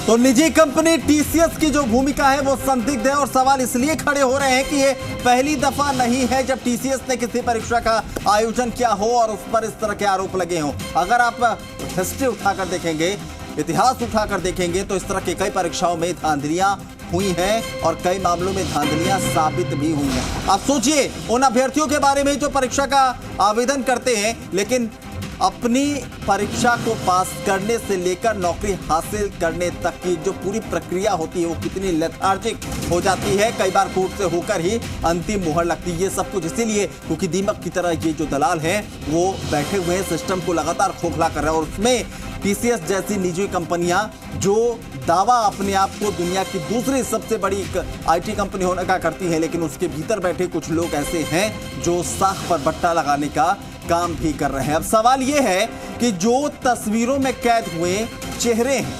तो निजी company TCS की जो भूमिका है वो संदिग्ध है और सवाल इसलिए खड़े हो रहे हैं कि ये पहली दफा नहीं है जब टीसीएस ने किसी परीक्षा का आयोजन किया हो और उस पर इस तरह के आरोप लगे हों। अगर आप हिस्ट्री उठाकर देखेंगे, इतिहास उठाकर देखेंगे तो इस तरह की कई परीक्षाओं में धांधलियां हुई हैं और कई मामलों में धांधलियां साबित भी हुई हैं। आप सोचिए उन अभ्यर्थियों के बारे में जो परीक्षा का आवेदन करते हैं लेकिन अपनी परीक्षा को पास करने से लेकर नौकरी हासिल करने तक की जो पूरी प्रक्रिया होती है वो कितनी लेथार्जिक हो जाती है। कई बार कोर्ट से होकर ही अंतिम मुहर लगती है। ये सब कुछ इसीलिए क्योंकि दीमक की तरह ये जो दलाल हैं वो बैठे हुए हैं, सिस्टम को लगातार खोखला कर रहे हैं। और उसमें टीसीएस जैसी निजी कंपनियां जो दावा अपने आप को दुनिया की दूसरी सबसे बड़ी आईटी कंपनी होने का करती है, लेकिन उसके भीतर बैठे कुछ लोग ऐसे हैं जो साख पर बट्टा लगाने का काम भी कर रहे हैं। अब सवाल यह है कि जो तस्वीरों में कैद हुए चेहरे हैं,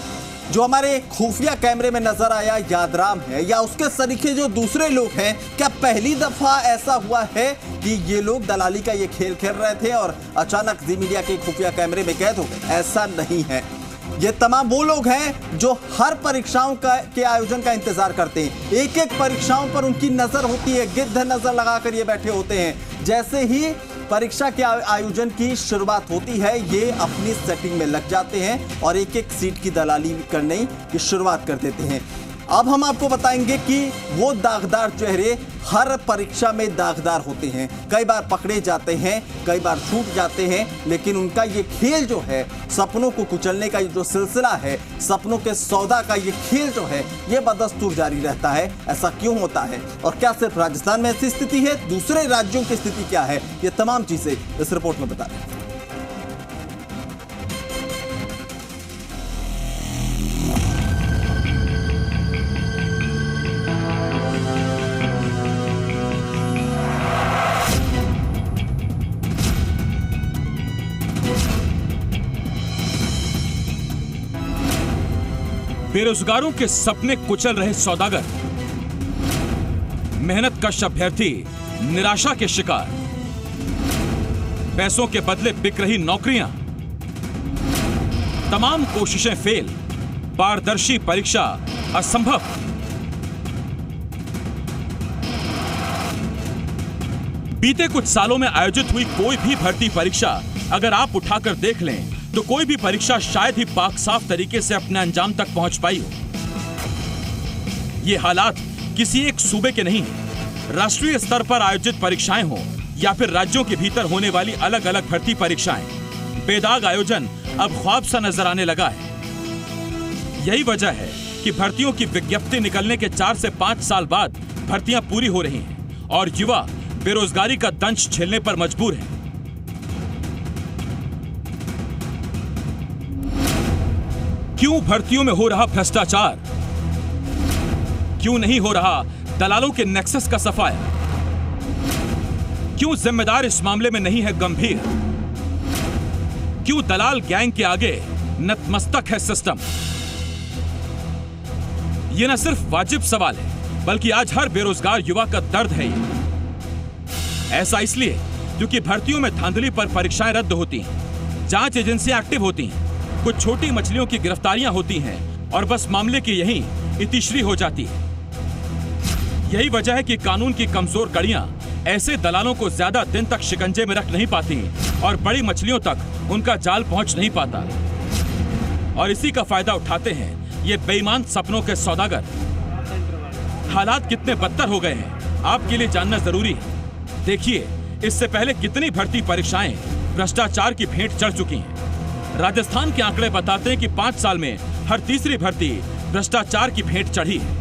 जो हमारे खुफिया कैमरे में नजर आया यादराम है या उसके सरीखे जो दूसरे लोग हैं, क्या पहली दफा ऐसा हुआ है कि ये लोग दलाली का ये खेल खेल रहे थे और अचानक जी मीडिया के खुफिया कैमरे में कैद हो गए? ऐसा नहीं है। ये तमाम वो लोग हैं जो हर परीक्षाओं के आयोजन का इंतजार करते हैं। एक एक परीक्षाओं पर उनकी नजर होती है, गिद्ध नजर लगाकर ये बैठे होते हैं। जैसे ही परीक्षा के आयोजन की शुरुआत होती है ये अपनी सेटिंग में लग जाते हैं और एक एक सीट की दलाली करने की शुरुआत कर देते हैं। अब हम आपको बताएंगे कि वो दागदार चेहरे हर परीक्षा में दागदार होते हैं। कई बार पकड़े जाते हैं, कई बार छूट जाते हैं, लेकिन उनका ये खेल जो है, सपनों को कुचलने का ये जो सिलसिला है, सपनों के सौदा का ये खेल जो है, ये बदस्तूर जारी रहता है। ऐसा क्यों होता है और क्या सिर्फ राजस्थान में ऐसी स्थिति है? दूसरे राज्यों की स्थिति क्या है? ये तमाम चीजें इस रिपोर्ट में बता रहे हैं। बेरोजगारों के सपने कुचल रहे सौदागर, मेहनत कश अभ्यर्थी निराशा के शिकार, पैसों के बदले बिक रही नौकरियां, तमाम कोशिशें फेल, पारदर्शी परीक्षा असंभव। बीते कुछ सालों में आयोजित हुई कोई भी भर्ती परीक्षा अगर आप उठाकर देख लें तो कोई भी परीक्षा शायद ही पाक साफ तरीके से अपने अंजाम तक पहुंच पाई हो। ये हालात किसी एक सूबे के नहीं हैं। राष्ट्रीय स्तर पर आयोजित परीक्षाएं हो या फिर राज्यों के भीतर होने वाली अलग अलग भर्ती परीक्षाएं, बेदाग आयोजन अब ख्वाब सा नजर आने लगा है। यही वजह है कि भर्तियों की विज्ञप्ति निकलने के 4 से 5 साल बाद भर्तियां पूरी हो रही हैं और युवा बेरोजगारी का दंश झेलने पर मजबूर है। क्यों भर्तियों में हो रहा भ्रष्टाचार? क्यों नहीं हो रहा दलालों के नेक्सस का सफाया? क्यों जिम्मेदार इस मामले में नहीं है गंभीर? क्यों दलाल गैंग के आगे नतमस्तक है सिस्टम? यह न सिर्फ वाजिब सवाल है बल्कि आज हर बेरोजगार युवा का दर्द है ये। ऐसा इसलिए क्योंकि भर्तियों में धांधली पर परीक्षाएं रद्द होती हैं, जांच एजेंसियां एक्टिव होती हैं, कुछ छोटी मछलियों की गिरफ्तारियां होती हैं और बस मामले की यही इतिश्री हो जाती है। यही वजह है कि कानून की कमजोर कड़ियां ऐसे दलालों को ज्यादा दिन तक शिकंजे में रख नहीं पाती और बड़ी मछलियों तक उनका जाल पहुंच नहीं पाता और इसी का फायदा उठाते हैं ये बेईमान सपनों के सौदागर। हालात कितने बदतर हो गए हैं आपके लिए जानना जरूरी है। देखिए, इससे पहले कितनी भर्ती परीक्षाएं भ्रष्टाचार की भेंट चढ़ चुकी हैं। राजस्थान के आंकड़े बताते हैं कि 5 साल में हर तीसरी भर्ती भ्रष्टाचार की भेंट चढ़ी है।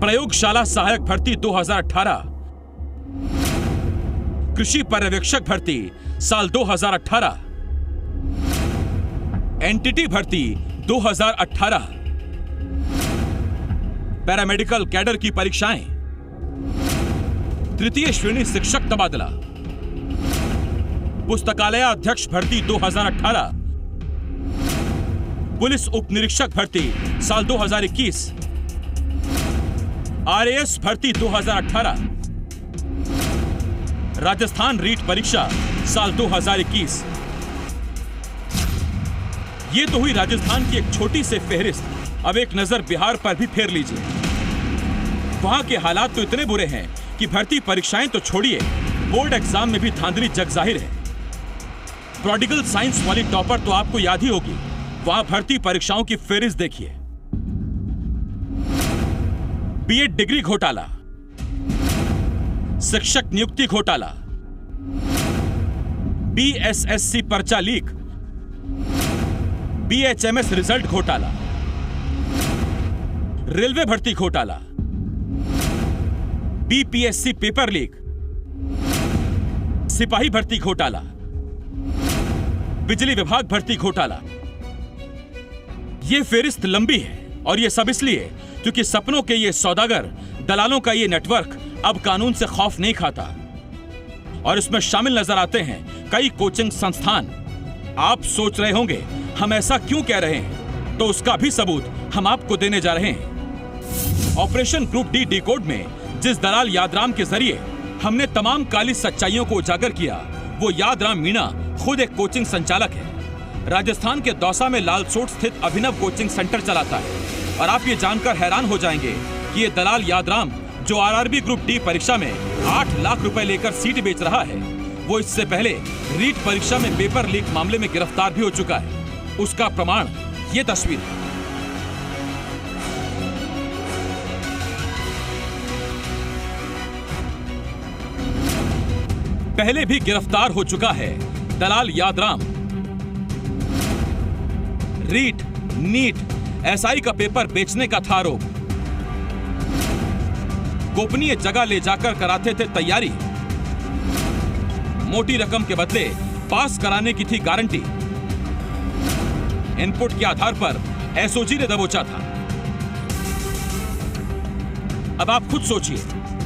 प्रयोगशाला सहायक भर्ती 2018, कृषि पर्यवेक्षक भर्ती साल 2018, एनटीटी भर्ती 2018, पैरामेडिकल कैडर की परीक्षाएं, तृतीय श्रेणी शिक्षक तबादला, पुस्तकालय अध्यक्ष भर्ती 2018, पुलिस उप निरीक्षक भर्ती साल 2021, आरएएस भर्ती 2018, राजस्थान रीट परीक्षा साल 2021, ये तो हुई राजस्थान की एक छोटी सी फेहरिस्त। अब एक नजर बिहार पर भी फेर लीजिए। वहां के हालात तो इतने बुरे हैं कि भर्ती परीक्षाएं तो छोड़िए, बोर्ड एग्जाम में भी धांधली जग जाहिर है। प्रोडिगल साइंस वाली टॉपर तो आपको याद ही होगी। वहां भर्ती परीक्षाओं की फेहरिस्त देखिए। बीएड डिग्री घोटाला, शिक्षक नियुक्ति घोटाला, बीएसएससी पर्चा लीक, बीएचएमएस रिजल्ट घोटाला, रेलवे भर्ती घोटाला, बीपीएससी पेपर लीक, सिपाही भर्ती घोटाला, बिजली विभाग भर्ती घोटाला। यह फेहरिस्त लंबी है और यह सब इसलिए क्योंकि सपनों के ये सौदागर, दलालों का ये नेटवर्क अब कानून से खौफ नहीं खाता और इसमें शामिल नजर आते हैं कई कोचिंग संस्थान। आप सोच रहे होंगे हम ऐसा क्यों कह रहे हैं, तो उसका भी सबूत हम आपको देने जा रहे हैं। ऑपरेशन ग्रुप डी डिकोड में जिस दलाल यादराम के जरिए हमने तमाम काली सच्चाइयों को उजागर किया, वो यादराम मीणा खुद एक कोचिंग संचालक है। राजस्थान के दौसा में लालसोट स्थित अभिनव कोचिंग सेंटर चलाता है। और आप ये जानकर हैरान हो जाएंगे कि ये दलाल यादराम, जो आरआरबी ग्रुप डी परीक्षा में 8 लाख रुपए लेकर सीट बेच रहा है, वो इससे पहले रीट परीक्षा में पेपर लीक मामले में गिरफ्तार भी हो चुका है। उसका प्रमाण ये तस्वीर है। पहले भी गिरफ्तार हो चुका है दलाल यादराम। रीट, नीट, एसआई का पेपर बेचने का था आरोप। गोपनीय जगह ले जाकर कराते थे तैयारी। मोटी रकम के बदले पास कराने की थी गारंटी। इनपुट के आधार पर एसओजी ने दबोचा था। अब आप खुद सोचिए,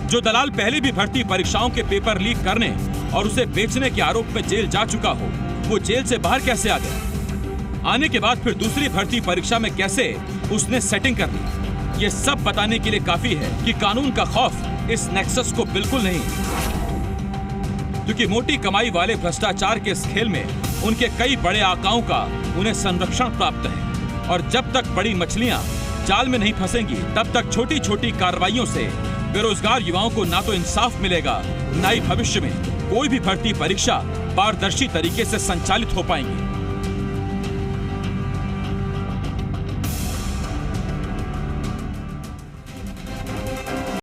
जो दलाल पहले भी भर्ती परीक्षाओं के पेपर लीक करने और उसे बेचने के आरोप में जेल जा चुका हो, वो जेल से बाहर कैसे आ गया? आने के बाद फिर दूसरी भर्ती परीक्षा में कैसे उसने सेटिंग कर ली? ये सब बताने के लिए काफी है कि कानून का खौफ इस नेक्सस को बिल्कुल नहीं, क्योंकि मोटी कमाई वाले भ्रष्टाचार के इस खेल में उनके कई बड़े आकाओं का उन्हें संरक्षण प्राप्त है। और जब तक बड़ी मछलियां जाल में नहीं फंसेंगी, तब तक छोटी छोटी कार्रवाइयों से बेरोजगार युवाओं को ना तो इंसाफ मिलेगा, ना ही भविष्य में कोई भी भर्ती परीक्षा पारदर्शी तरीके से संचालित हो पाएंगी।